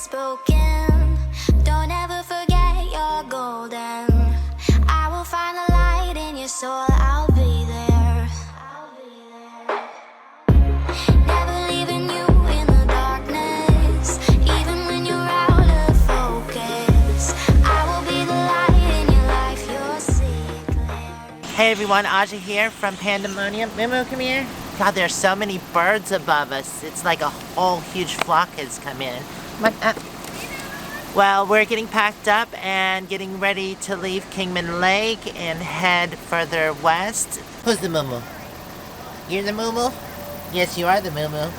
is broken. Don't ever forget you're golden. I will find the light in your soul. I'll be there. Never leaving you in the darkness, even when you're out of focus. I will be the light in your life. You'll see it clear. Hey everyone, Aja here from Pandamonium. Moo-moo, come here. God, there's so many birds above us. It's like a whole huge flock has come in. Come on up. Well, we're getting packed up and getting ready to leave Kingman Lake and head further west. Who's the moo-moo? You're the moo-moo? Yes, you are the moo-moo.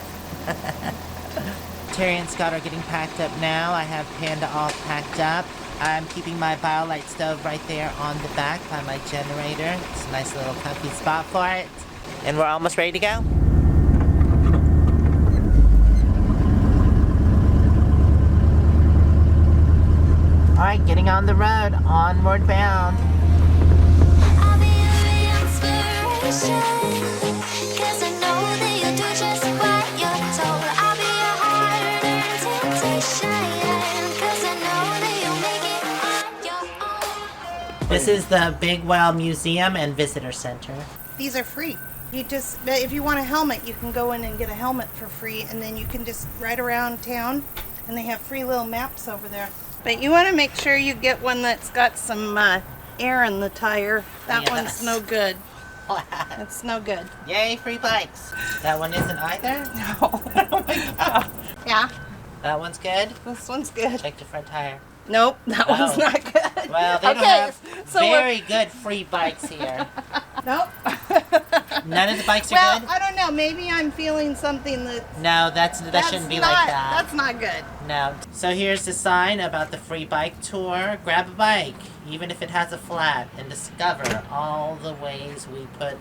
Terry and Scott are getting packed up now. I have Panda all packed up. I'm keeping my BioLite stove right there on the back by my generator. It's a nice little comfy spot for it. And we're almost ready to go. Alright, getting on the road, Onward Bound. I'll be your inspiration, 'cause I know that you'll do just what you're told. I'll be your heart and temptation, 'cause I know that you'll make it on your own. This is the Big Well Museum and Visitor Center. These are free. You just, if you want a helmet, you can go in and get a helmet for free, and then you can just ride around town, and they have free little maps over there. But you want to make sure you get one that's got some air in the tire. That Yes. one's no good. It's no good. Yay, free bikes. That one isn't either? No. Oh my god. Yeah, That one's good? this one's good. Check the front tire. Nope, that Oh. one's not good. Well, they don't Okay, have so very good free bikes here. Nope. None of the bikes are Well, good? I don't know. Maybe I'm feeling something that No, that shouldn't be like that. That's not good. No. So here's the sign about the free bike tour. Grab a bike, even if it has a flat, and discover all the ways we put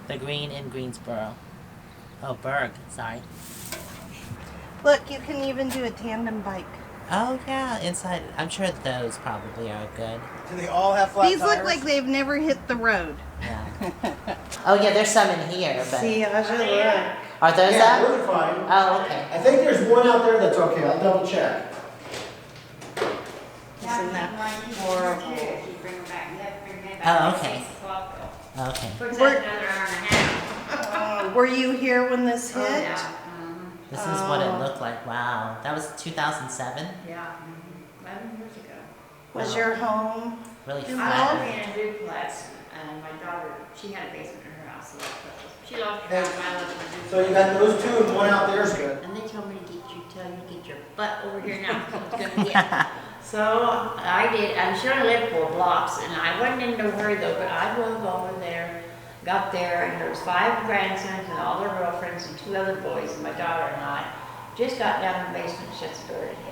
the green in Greensboro. Oh, Berg, sorry. Look, you can even do a tandem bike. Oh yeah, inside, I'm sure those probably are good. Do they all have flat These tires? look like they've never hit the road. Yeah. Oh yeah, there's some in here, but See, Aja, look. are those Yeah, up? we're fine. Oh, okay. I think there's one out there that's okay. I'll double check. Isn't that horrible? Oh, okay. Okay. Were you here when this hit? This is what it looked like. Wow. That was 2007. Yeah, 11 years ago. Was your home? Really I flat. lived in a duplex, and my daughter, she had a basement in her house, so she lost her house, I lived in a duplex. So you got those two and one out there is good. And they told me to tell you to get your butt over here now, because it's gonna get. So I did, and she only lived 4 blocks, and I wasn't in no hurry though, but I drove over there, got there, and there was 5 grandsons and all their girlfriends and 2 other boys, and my daughter and I just got down in the basement and shut the door and hit.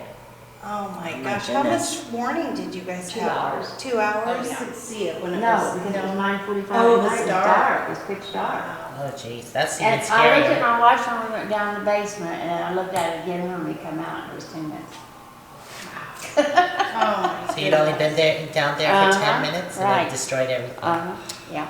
Oh my my gosh, how goodness. much warning did you guys 2 have? hours. 2 hours? Oh, yeah. Could see it when it No, was. because it was 9:45 Oh, at it night, was it was dark. dark, it was pitch dark. Oh jeez, that's And even I looked at scarier. my watch when we went down the basement, and I looked at it again when we come out, and it was 10 minutes. Oh, So you'd only been down there for 10 Uh-huh, minutes and right. it destroyed everything. Yeah.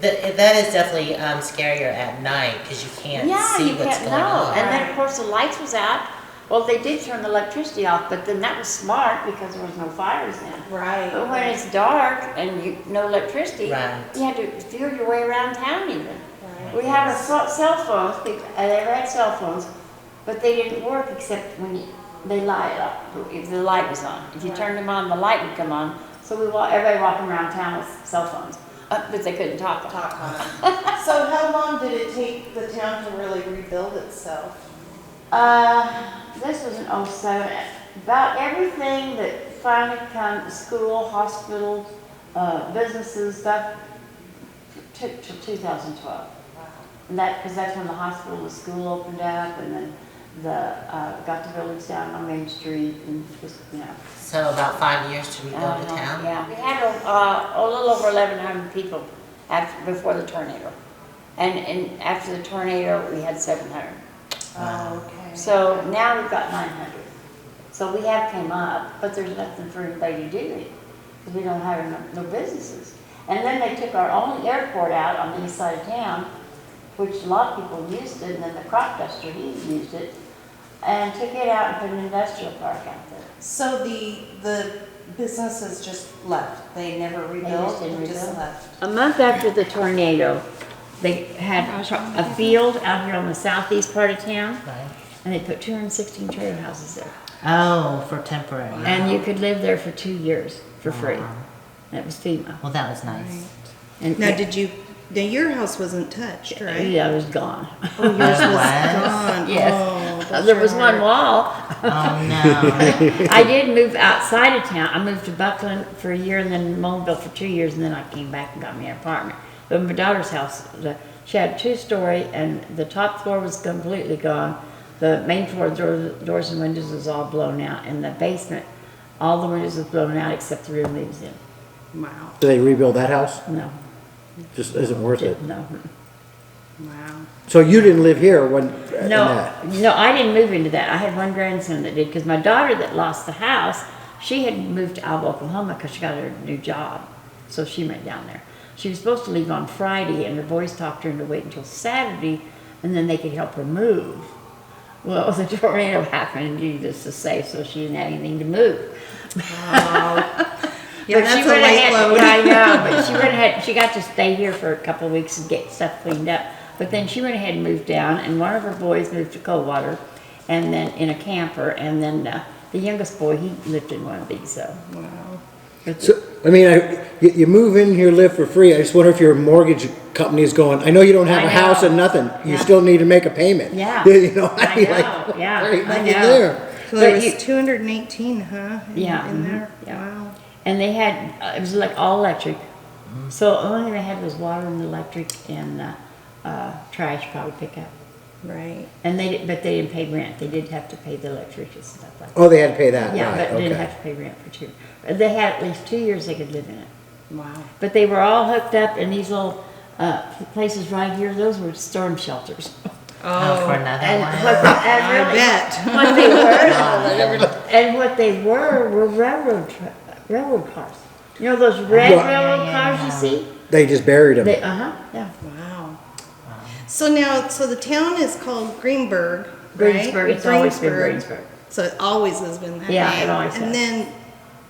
That is definitely scarier at night because you can't Yeah, see you what's can't going know. on. And then, of course, the lights was out. Well, they did turn the electricity off, but then that was smart because there was no fires then. right. But when it's dark and no electricity, Right. you had to feel your way around town even. Right. We had our cell phones, they ever had cell phones, but they didn't work except when they light up, if the light was on. If you turned them on, the light would come on. So everybody walking around town with cell phones, but they couldn't talk on. So how long did it take the town to really rebuild itself? This was in '07. About everything that finally come, school, hospitals, businesses, stuff, took till 2012. And because that's when the hospital, the school opened up, and then got the buildings down on Main Street, and just, So about 5 years to rebuild the town? Yeah, we had a little over 1,100 people before the tornado. And after the tornado, we had 700. Oh, okay. So now we've got 900. So we have came up, but there's nothing for anybody to do because we don't have no businesses. And then they took our only airport out on the east side of town, which a lot of people used it, and then the crop duster, he used it. and took it out and put an industrial park out there. So the businesses just left. They never rebuilt. didn't They just rebuild. left. A month after the tornado, they had a field out here on the southeast part of town, Right. and they put 216 trailer houses there. Oh, for temporary. And you could live there for 2 years for free. That was FEMA. Well, that was nice. And Now, now your house wasn't touched, right? Yeah, it was gone. Oh, yours was What? gone. Yes. Oh, bless There your was one heart. wall. Oh no. I did move outside of town. I moved to Buckland for a year and then Mobile for 2 years, and then I came back and got me an apartment. But my daughter's house, she had a 2-story, and the top floor was completely gone. The main floor doors and windows was all blown out, and the basement, all the windows was blown out except the room we was in. Wow. Do they rebuild that house? No, Just isn't worth it. no. Wow. So you didn't live here when? in No, that? no, I didn't move into that. I had one grandson that did, because my daughter that lost the house, she had moved to Alva, Oklahoma, because she got her a new job. So she went down there. She was supposed to leave on Friday, and her boys talked her into wait until Saturday, and then they could help her move. Well, the tornado happened, needless to say, so she didn't have anything to move. Yeah, But that's she a would've late had, load. Yeah, I know, but she would have had, she got to stay here for a couple of weeks and get stuff cleaned up. But then she went ahead and moved down, and one of her boys moved to Coldwater, and then in a camper, and then the youngest boy, he lived in one of these, so. Wow. So, I mean, you move in here, live for free. I just wonder if your mortgage company is going, I know you don't have I a house know. and nothing. You Yeah. still need to make a payment. Yeah. You know, I I'd be know, like, yeah, great, I nothing know. there. So there But was you- 218, huh? Yeah, In mhm, there. yeah. Wow. And they had, it was like all electric. So the only thing they had was water and electric and trash probably pick up. Right. And but they didn't pay rent. They did have to pay the electricity and stuff like that. Oh, they had to pay that. Yeah, right, but didn't okay. have to pay rent for 2. They had at least 2 years they could live in it. Wow. But they were all hooked up in these little places right here. Those were storm shelters. Oh, for another And one. I bet. what they were, and what they were railroad cars. You know those red Right. railroad cars you see? They just buried them. They, yeah. Wow. So now, so the town is called Greenburg, Greensburg, right? it's always been Greensburg. So it always has been that Yeah, name. it always And has. then,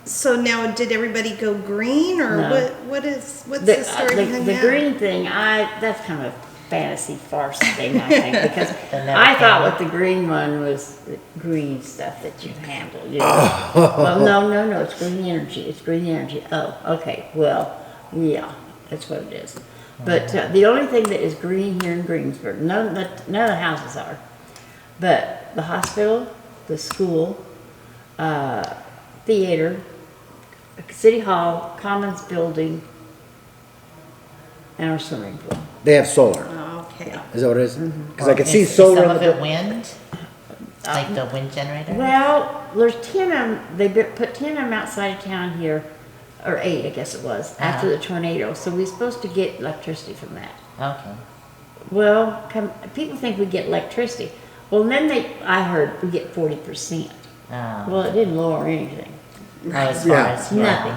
so now did everybody go green, or No. what's the story behind the that? green thing, that's kind of a fantasy farce thing, I think, because That never I thought came. what the green one was the green stuff that you handle. You know? Well, no, it's green energy. It's green energy. Oh, okay. Well, yeah, that's what it is. But the only thing that is green here in Greensburg, none of the houses are, but the hospital, the school, theater, city hall, commons building, and our swimming pool. They have solar. Oh, okay. Is that what it is? Mm-hmm. Because I could see Is solar some on of the it wind? Like the wind generator? Well, there's 10 of them, put 10 of them outside of town here, or 8 I guess it was, after the tornado, so we're supposed to get electricity from that. Okay. Well, people think we get electricity. Well, then I heard we get 40%. Oh. Well, it didn't lower anything. As far Yeah. as Nothing.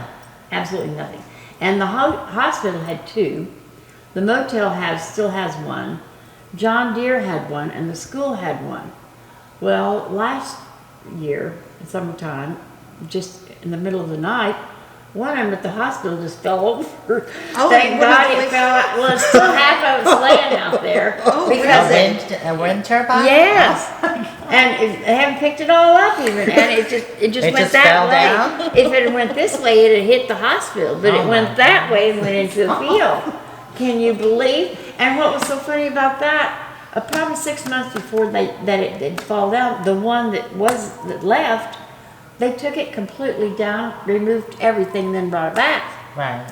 Absolutely nothing. And the hospital had 2. The motel still has 1. John Deere had 1, and the school had 1. Well, last year, summertime, just in the middle of the night, one of them at the hospital just fell over. Oh, Thank what God did it they- fell out. Well, it's still half of it's laying out there. Because A wind turbine? Yes, and they haven't picked it all up even, and it just It went just that fell way. down? If it went this way, it'd hit the hospital, but Oh it my went that way and went into a field. Can you believe? And what was so funny about that? Probably 6 months before it did fall down, the one that left, they took it completely down, removed everything, then brought it back. Right.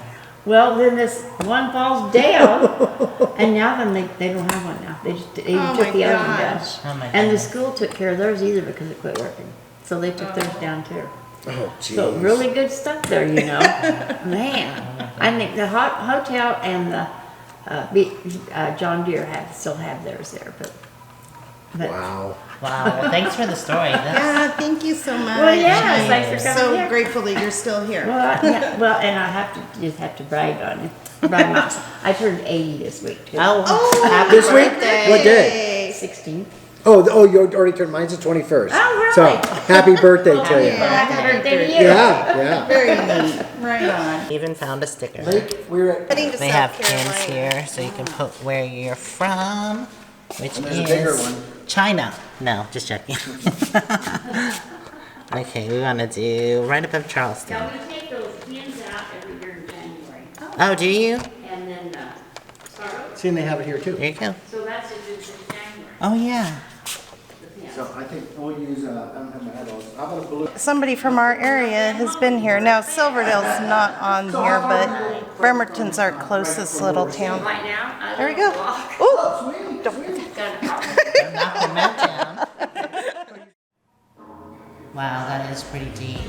Well, then this one falls down, and now then they don't have one now. They Oh took my the other one down. gosh. Oh my And the goodness. school took care of theirs either because it quit working. So they took theirs down too. Oh, geez. So really good stuff there, you know. Man, I think the hotel and the John Deere still have theirs there, but Wow. Wow. Well, thanks for the story. That's, Yeah, thank you so much. Well, yes, I'm thanks for coming so here. grateful that you're still here. well, and I have to brag on you. I turned 80 this week too. oh, Oh, happy This week? birthday. What day? 16. You already turned, mine's the 21st. Oh, really? So, happy birthday to you. Happy birthday to you. Yeah. Very neat. Right on. Even found a sticker. Lake, we're at, Heading to They South have pins Carolina. here, so you can put where you're from, which there's a bigger is one. China. No, just checking. Okay, we want to do right above Charleston. Yeah, we take those pins out every year in January. Oh, do you? And then, start, seeing they have it here too. There you go. so that's it, it's in January, Oh, yeah. the pins. So I think we'll use, I don't have my eyeballs. How about a blue? Somebody from our area has been here. Now, Silverdale's not on here, but Bremerton's our closest little town. Right now, I There we go. walk. Ooh, Got a problem. Knock the mat down. Wow, that is pretty deep.